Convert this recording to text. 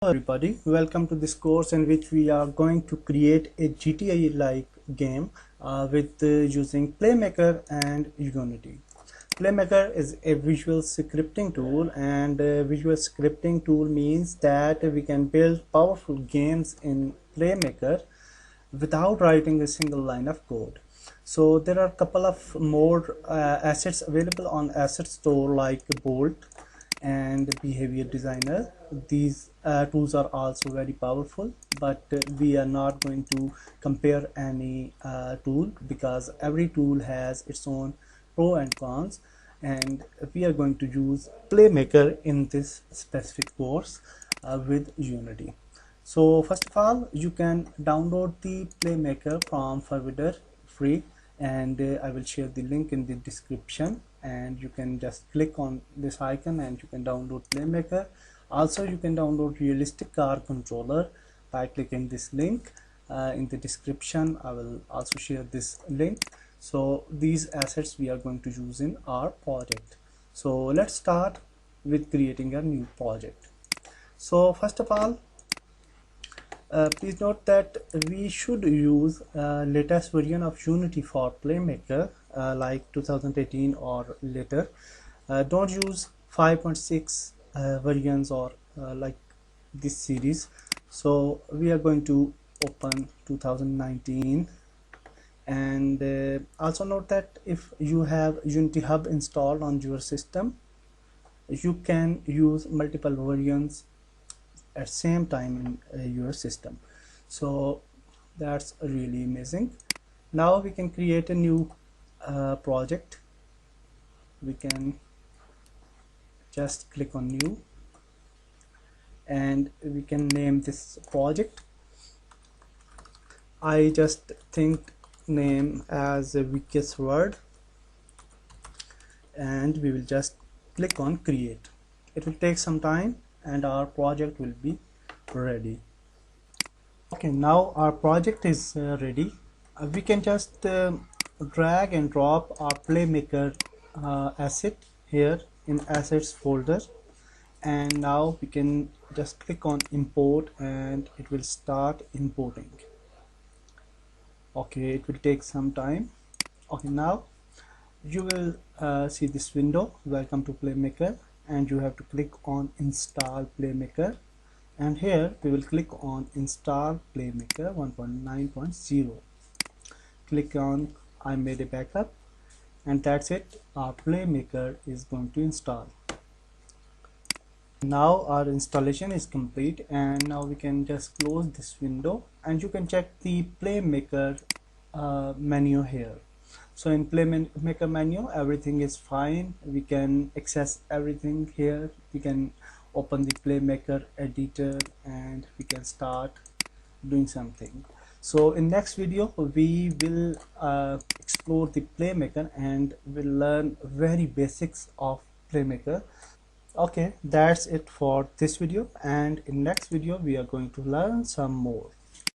Everybody, welcome to this course in which we are going to create a GTA like game with using Playmaker and Unity. Playmaker is a visual scripting tool, and visual scripting tool means that we can build powerful games in Playmaker without writing a single line of code. So there are a couple of more assets available on Asset Store like Bolt and Behavior Designer. These tools are also very powerful, but we are not going to compare any tool because every tool has its own pro and cons, and we are going to use Playmaker in this specific course with Unity. So first of all, you can download the Playmaker from Fiverr free, and I will share the link in the description, and you can just click on this icon and you can download Playmaker. Also, you can download Realistic Car Controller by clicking this link in the description. I will also share this link. So these assets we are going to use in our project. So let's start with creating a new project. So first of all, please note that we should use latest version of Unity for Playmaker, like 2018 or later. Don't use 5.6 versions or like this series. So we are going to open 2019, and also note that if you have Unity Hub installed on your system, you can use multiple versions at same time in your system. So that's really amazing. Now we can create a new project. We can just click on new, and we can name this project. I just think name as a weakest word, and we will just click on create. It will take some time and our project will be ready. Okay, now our project is ready. We can just drag and drop our Playmaker asset here in assets folder, and now we can just click on import and it will start importing. Okay, it will take some time. Okay, now you will see this window, welcome to Playmaker, and you have to click on install Playmaker, and here we will click on install Playmaker 1.9.0. click on I made a backup, and that's it. Our Playmaker is going to install. Now our installation is complete, and now we can just close this window, and you can check the Playmaker menu here. So in Playmaker menu, everything is fine. We can access everything here. We can open the Playmaker editor and we can start doing something. So in next video, we will explore the Playmaker and we'll learn very basics of Playmaker. Okay, that's it for this video, and in next video we are going to learn some more.